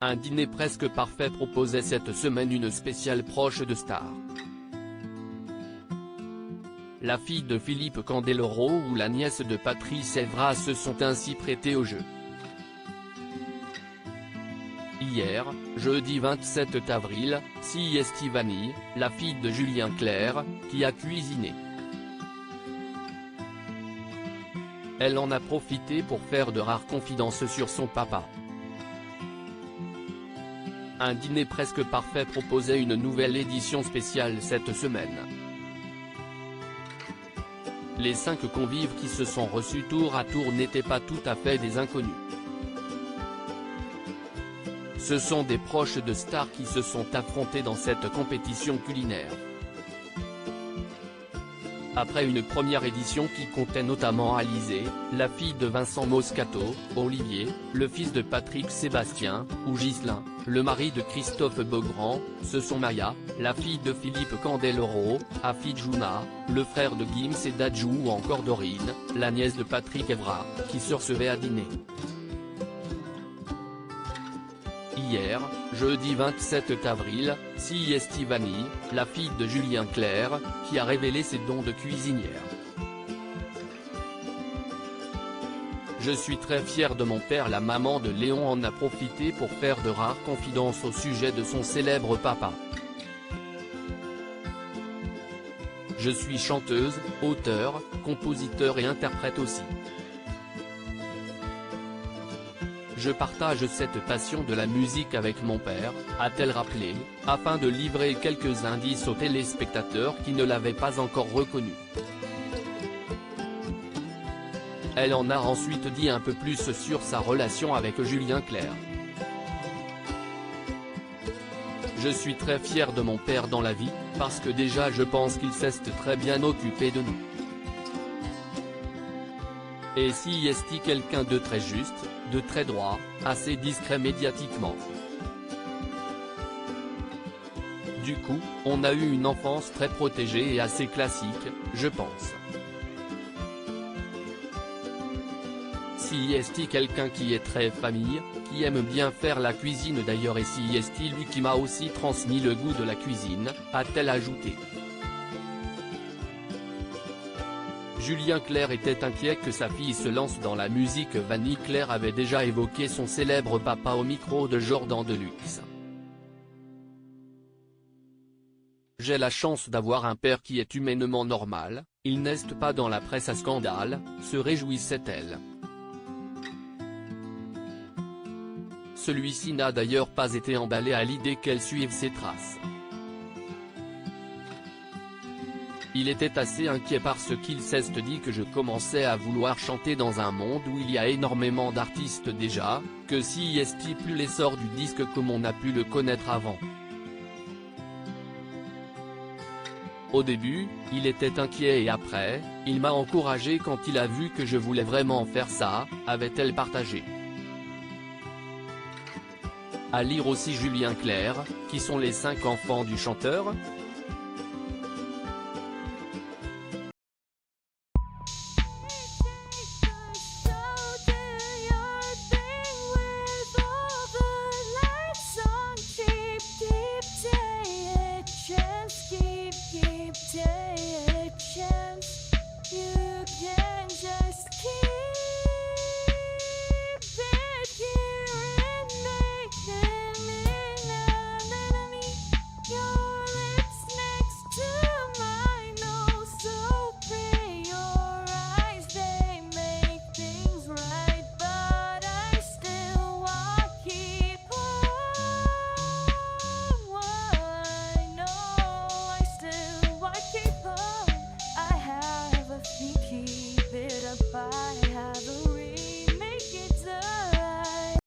Un dîner presque parfait proposait cette semaine une spéciale proche de stars. La fille de Philippe Candeloro ou la nièce de Patrice Evra se sont ainsi prêtées au jeu. Hier, jeudi 27 avril, c'est Estivani, la fille de Julien Clerc, qui a cuisiné. Elle en a profité pour faire de rares confidences sur son papa. Un dîner presque parfait proposait une nouvelle édition spéciale cette semaine. Les 5 convives qui se sont reçus tour à tour n'étaient pas tout à fait des inconnus. Ce sont des proches de stars qui se sont affrontés dans cette compétition culinaire. Après une première édition qui comptait notamment Alizée, la fille de Vincent Moscato, Olivier, le fils de Patrick Sébastien, ou Ghislain, le mari de Christophe Beaugrand, ce sont Maya, la fille de Philippe Candeloro, Afid Jouna, le frère de Gims et Dadju ou encore Dorine, la nièce de Patrick Evra, qui se recevait à dîner. Hier, jeudi 27 avril, c'est Estivani, la fille de Julien Clerc, qui a révélé ses dons de cuisinière. Je suis très fière de mon père. La maman de Léon en a profité pour faire de rares confidences au sujet de son célèbre papa. Je suis chanteuse, auteure, compositeur et interprète aussi. Je partage cette passion de la musique avec mon père, a-t-elle rappelé, afin de livrer quelques indices aux téléspectateurs qui ne l'avaient pas encore reconnu. Elle en a ensuite dit un peu plus sur sa relation avec Julien Clerc. Je suis très fière de mon père dans la vie, parce que déjà je pense qu'il s'est très bien occupé de nous. Et si est quelqu'un de très juste, de très droit, assez discret médiatiquement. Du coup, on a eu une enfance très protégée et assez classique, je pense. Si est quelqu'un qui est très famille, qui aime bien faire la cuisine d'ailleurs, et si est lui qui m'a aussi transmis le goût de la cuisine, a-t-elle ajouté. Julien Clerc était inquiet que sa fille se lance dans la musique. Vanny Clerc avait déjà évoqué son célèbre papa au micro de Jordan Deluxe. J'ai la chance d'avoir un père qui est humainement normal, il n'est pas dans la presse à scandale, se réjouissait-elle. Celui-ci n'a d'ailleurs pas été emballé à l'idée qu'elle suive ses traces. Il était assez inquiet parce qu'il s'est dit que je commençais à vouloir chanter dans un monde où il y a énormément d'artistes déjà, que si est plus l'essor du disque comme on a pu le connaître avant. Au début, il était inquiet et après, il m'a encouragé quand il a vu que je voulais vraiment faire ça, avait-elle partagé. À lire aussi Julien Clerc, qui sont les 5 enfants du chanteur ?